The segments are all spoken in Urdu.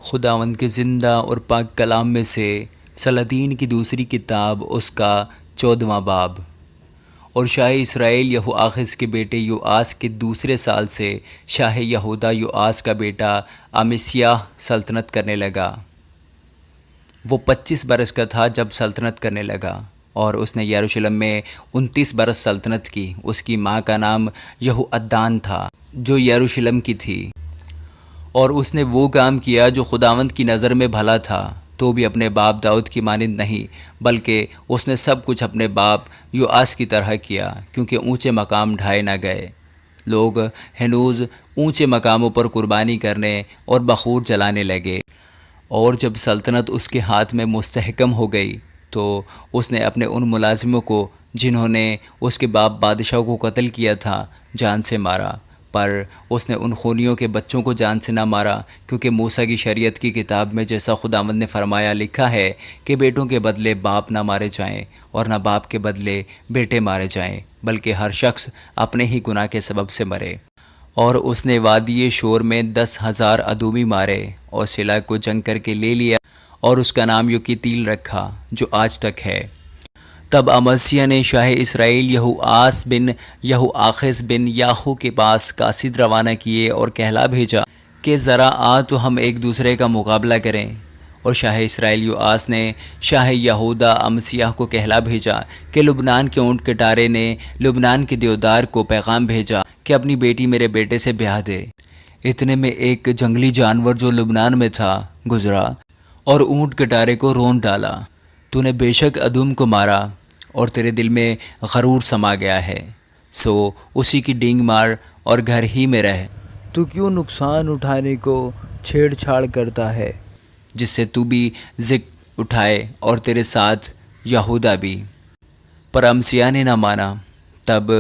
خداوند کے زندہ اور پاک کلام میں سے سلاطین کی دوسری کتاب اس کا 14واں باب۔ اور شاہ اسرائیل یہوآخز کے بیٹے یوآس کے دوسرے سال سے شاہ یہودا یوآس کا بیٹا امسیاہ سلطنت کرنے لگا۔ وہ 25 برس کا تھا جب سلطنت کرنے لگا، اور اس نے یروشلم میں 29 برس سلطنت کی۔ اس کی ماں کا نام یہوعدان تھا جو یروشلم کی تھی، اور اس نے وہ کام کیا جو خداوند کی نظر میں بھلا تھا، تو بھی اپنے باپ داؤد کی مانند نہیں، بلکہ اس نے سب کچھ اپنے باپ یوآس کی طرح کیا، کیونکہ اونچے مقام ڈھائے نہ گئے۔ لوگ ہنوز اونچے مقاموں پر قربانی کرنے اور بخور جلانے لگے، اور جب سلطنت اس کے ہاتھ میں مستحکم ہو گئی تو اس نے اپنے ان ملازموں کو جنہوں نے اس کے باپ بادشاہ کو قتل کیا تھا جان سے مارا، پر اس نے ان خونیوں کے بچوں کو جان سے نہ مارا، کیونکہ موسیٰ کی شریعت کی کتاب میں جیسا خداوند نے فرمایا لکھا ہے کہ بیٹوں کے بدلے باپ نہ مارے جائیں اور نہ باپ کے بدلے بیٹے مارے جائیں، بلکہ ہر شخص اپنے ہی گناہ کے سبب سے مرے۔ اور اس نے وادی شور میں 10,000 ادومی مارے اور سلا کو جنگ کر کے لے لیا، اور اس کا نام یوکتیل رکھا جو آج تک ہے۔ تب امسیہ نے شاہ اسرائیل یہوآس بن یہوآخز بن یاہو کے پاس قاصد روانہ کیے اور کہلا بھیجا کہ ذرا آ تو ہم ایک دوسرے کا مقابلہ کریں۔ اور شاہ اسرائیل یوآس نے شاہ یہودا امسیہ کو کہلا بھیجا کہ لبنان کے اونٹ کٹارے نے لبنان کے دیودار کو پیغام بھیجا کہ اپنی بیٹی میرے بیٹے سے بیاہ دے۔ اتنے میں ایک جنگلی جانور جو لبنان میں تھا گزرا اور اونٹ کٹارے کو رون ڈالا۔ تو نے بے شک ادوم کو مارا اور تیرے دل میں غرور سما گیا ہے، سو اسی کی ڈینگ مار اور گھر ہی میں رہ۔ تو کیوں نقصان اٹھانے کو چھیڑ چھاڑ کرتا ہے؟ جس سے تو بھی ذکر اٹھائے اور تیرے ساتھ یہودا بھی۔ پر امسیہ نے نہ مانا۔ تب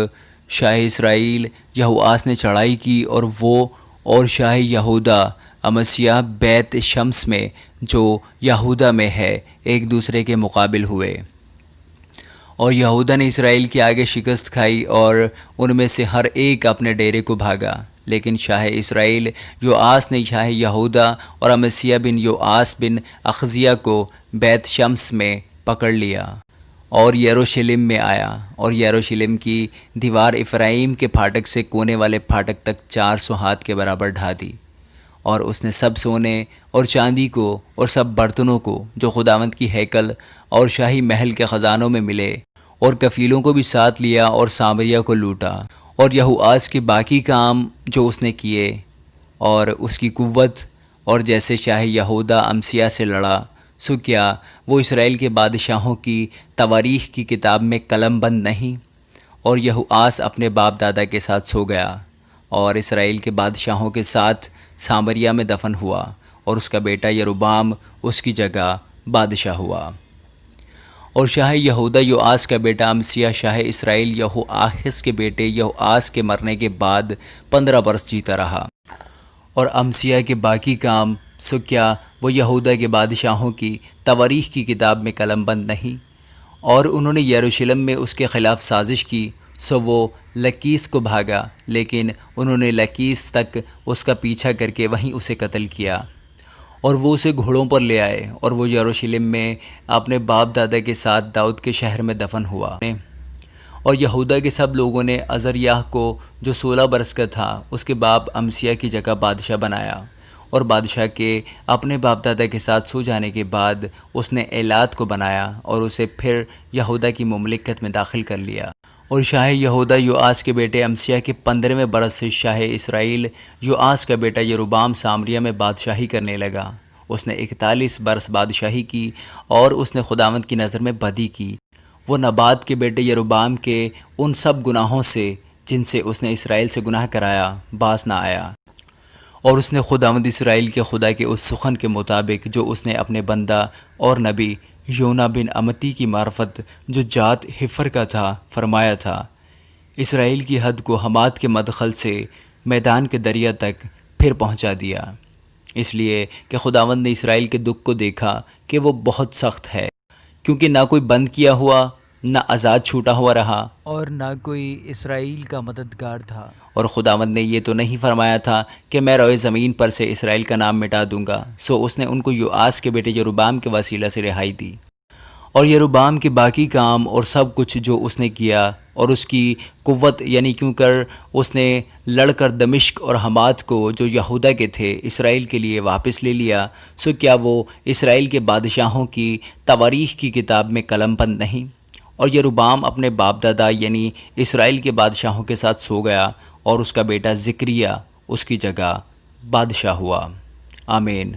شاہ اسرائیل یہوآس نے چڑھائی کی، اور وہ اور شاہ یہودا امسیہ بیت شمس میں جو یہودا میں ہے ایک دوسرے کے مقابل ہوئے۔ اور یہودا نے اسرائیل کے آگے شکست کھائی، اور ان میں سے ہر ایک اپنے ڈیرے کو بھاگا، لیکن شاہ اسرائیل یوآس نے شاہ یہودا اور امسیہ بن یوآس بن اخزیہ کو بیت شمس میں پکڑ لیا اور یروشلم میں آیا، اور یروشلم کی دیوار افرائیم کے پھاٹک سے کونے والے پھاٹک تک 400 ہاتھ کے برابر ڈھا دی۔ اور اس نے سب سونے اور چاندی کو اور سب برتنوں کو جو خداوند کی ہیکل اور شاہی محل کے خزانوں میں ملے، اور کفیلوں کو بھی ساتھ لیا اور سامریہ کو لوٹا۔ اور یہوآس کے باقی کام جو اس نے کیے اور اس کی قوت، اور جیسے شاہ یہودا امسیہ سے لڑا، سو کیا وہ اسرائیل کے بادشاہوں کی تواریخ کی کتاب میں قلم بند نہیں؟ اور یہوآس اپنے باپ دادا کے ساتھ سو گیا، اور اسرائیل کے بادشاہوں کے ساتھ سامریہ میں دفن ہوا، اور اس کا بیٹا یروبام اس کی جگہ بادشاہ ہوا۔ اور شاہ یہودا یوآس کا بیٹا امسیہ شاہ اسرائیل یہوآخز کے بیٹے یہوآس کے مرنے کے بعد 15 برس جیتا رہا۔ اور امسیہ کے باقی کام، سو کیا وہ یہودا کے بادشاہوں کی تواریخ کی کتاب میں قلم بند نہیں؟ اور انہوں نے یروشلم میں اس کے خلاف سازش کی، سو وہ لکیس کو بھاگا، لیکن انہوں نے لکیس تک اس کا پیچھا کر کے وہیں اسے قتل کیا، اور وہ اسے گھوڑوں پر لے آئے، اور وہ یروشلم میں اپنے باپ دادا کے ساتھ داؤد کے شہر میں دفن ہوا۔ اور یہودا کے سب لوگوں نے عزریاہ کو جو 16 برس کا تھا اس کے باپ امسیہ کی جگہ بادشاہ بنایا، اور بادشاہ کے اپنے باپ دادا کے ساتھ سو جانے کے بعد اس نے ایلات کو بنایا اور اسے پھر یہودا کی مملکت میں داخل کر لیا۔ اور شاہ یہودا یوآس کے بیٹے امسیہ کے 15ویں برس سے شاہ اسرائیل یوآس کا بیٹا یروبام سامریہ میں بادشاہی کرنے لگا۔ اس نے 41 برس بادشاہی کی، اور اس نے خداوند کی نظر میں بدی کی۔ وہ نبات کے بیٹے یروبام کے ان سب گناہوں سے جن سے اس نے اسرائیل سے گناہ کرایا باز نہ آیا، اور اس نے خداوند اسرائیل کے خدا کے اس سخن کے مطابق جو اس نے اپنے بندہ اور نبی یونا بن امتی کی معرفت جو جات حفر کا تھا فرمایا تھا، اسرائیل کی حد کو حمات کے مدخل سے میدان کے دریا تک پھر پہنچا دیا، اس لیے کہ خداوند نے اسرائیل کے دکھ کو دیکھا کہ وہ بہت سخت ہے، کیونکہ نہ کوئی بند کیا ہوا نہ آزاد چھوٹا ہوا رہا، اور نہ کوئی اسرائیل کا مددگار تھا۔ اور خداوند نے یہ تو نہیں فرمایا تھا کہ میں روئے زمین پر سے اسرائیل کا نام مٹا دوں گا۔ سو اس نے ان کو یوآس کے بیٹے یروبام کے وسیلہ سے رہائی دی، اور یروبام کے باقی کام اور سب کچھ جو اس نے کیا، اور اس کی قوت، یعنی کیوں کر اس نے لڑ کر دمشق اور حمات کو جو یہودا کے تھے اسرائیل کے لیے واپس لے لیا، سو کیا وہ اسرائیل کے بادشاہوں کی تواریخ کی کتاب میں قلم بند نہیں؟ اور یروبام اپنے باپ دادا یعنی اسرائیل کے بادشاہوں کے ساتھ سو گیا، اور اس کا بیٹا زکریا اس کی جگہ بادشاہ ہوا۔ آمین۔